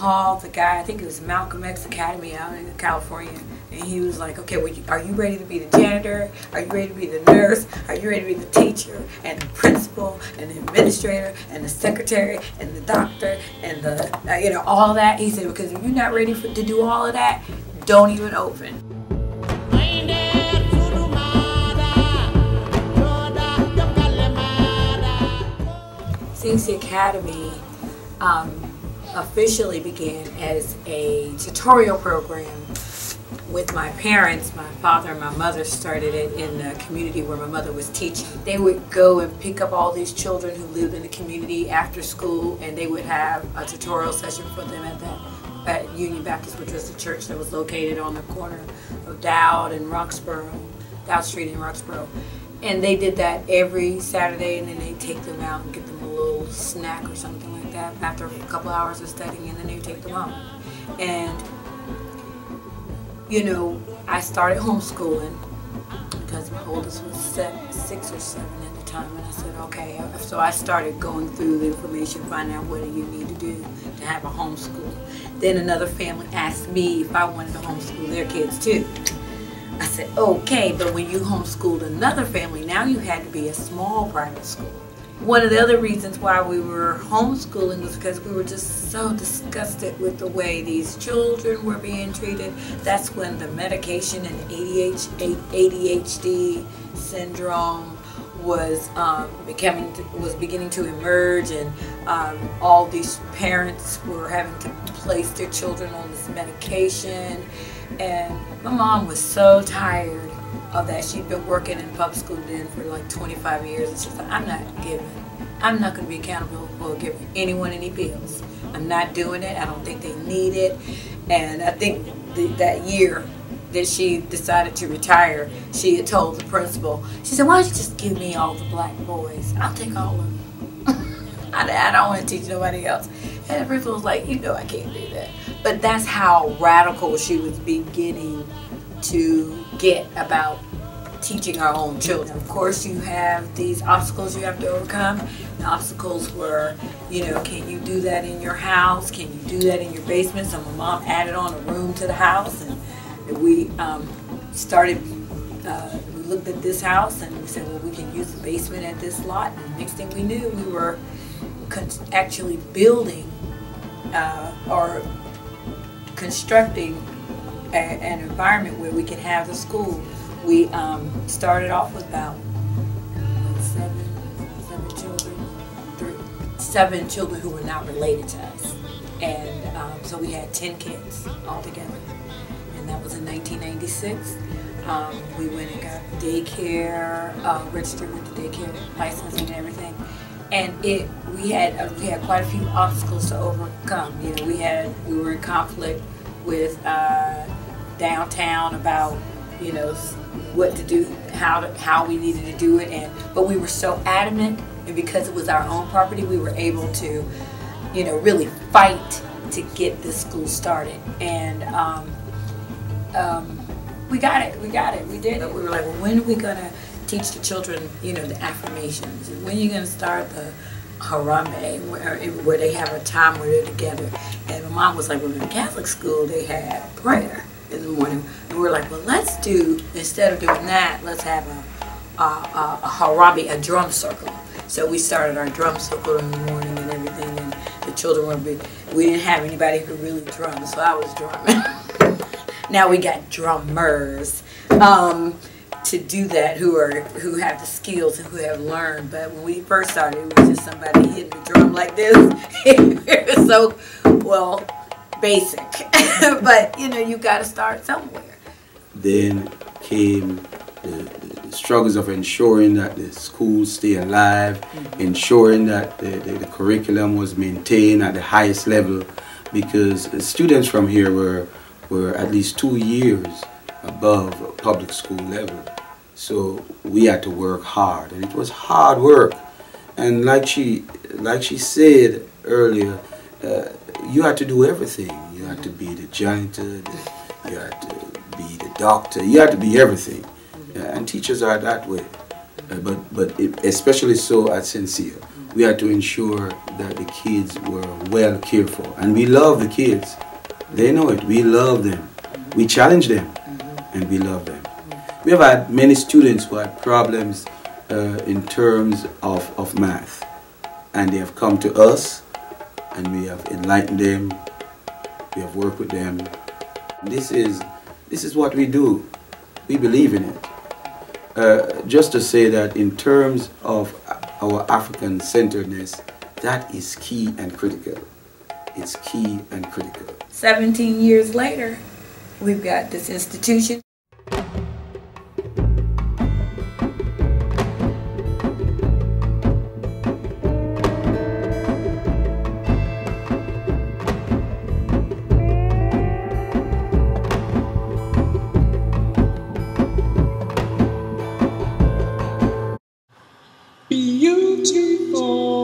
called the guy, I think it was Malcolm X Academy out in California, and he was like, okay, well, are you ready to be the janitor? Are you ready to be the nurse? Are you ready to be the teacher and the principal and the administrator and the secretary and the doctor and the, you know, all that? He said, because if you're not ready to do all of that, don't even open. Sya Academy officially began as a tutorial program with my parents. My father and my mother started it in the community where my mother was teaching. They would go and pick up all these children who lived in the community after school, and they would have a tutorial session for them at Union Baptist, which was the church that was located on the corner of Dowd Street in Roxborough. And they did that every Saturday, and then they'd take them out and get them a little snack or something like that after a couple hours of studying, and then they'd take them home. And, you know, I started homeschooling because my oldest was 6 or 7 at the time, and I said, okay. So I started going through the information, finding out what do you need to do to have a homeschool. Then another family asked me if I wanted to homeschool their kids too. I said, okay, but when you homeschooled another family, now you had to be a small private school. One of the other reasons why we were homeschooling was because we were just so disgusted with the way these children were being treated. That's when the medication and ADHD syndrome was beginning to emerge, and all these parents were having to place their children on this medication. And my mom was so tired of that. She'd been working in public school then for like 25 years, and she said, I'm not going to be accountable for giving anyone any bills. I'm not doing it. I don't think they need it. And I think that year that she decided to retire, she had told the principal, she said, why don't you just give me all the black boys? I'll take all of them. I don't want to teach nobody else. And the principal was like, you know I can't do that. But that's how radical she was beginning to get about teaching our own children. Of course, you have these obstacles you have to overcome. The obstacles were, you know, can you do that in your house? Can you do that in your basement? So my mom added on a room to the house, and we started, we looked at this house and we said, well, we can use the basement at this lot. And the next thing we knew, we were actually building or constructing an environment where we could have the school. We started off with about seven children who were not related to us, and so we had 10 kids altogether, and that was in 1996. We went and got daycare, registered with the daycare license and everything, and we had quite a few obstacles to overcome. You know, we were in conflict with downtown about, you know, what to do, how we needed to do it, but we were so adamant, and because it was our own property, we were able to, you know, really fight to get this school started. And we got it, we did it. We were like, well, when are we gonna teach the children, you know, the affirmations, and when are you gonna start the Harambe, where they have a time where they're together? And my mom was like, well, in the Catholic school they had prayer in the morning, and we're like, well, let's do, instead of doing that, let's have a Harambe, a drum circle. So we started our drum circle in the morning and everything, and the children we didn't have anybody who really drummed, so I was drumming. Now we got drummers to do that, who have the skills and who have learned. But when we first started, it was just somebody hitting the drum like this. It was so, well, basic. But, you know, you got to start somewhere. Then came the struggles of ensuring that the schools stay alive, ensuring that the curriculum was maintained at the highest level, because the students from here were at least 2 years above public school level. So we had to work hard, and it was hard work. And like she said earlier, you had to do everything. You had to be the janitor, you had to be the doctor, you had to be everything. And teachers are that way. But especially so at Sya. we had to ensure that the kids were well cared for. And we love the kids. They know it. We love them. We challenge them, and we love them. We have had many students who had problems in terms of math, and they have come to us, and we have enlightened them. We have worked with them. This is what we do. We believe in it. Just to say that in terms of our African-centeredness, that is key and critical. It's key and critical. 17 years later, we've got this institution. Beautiful.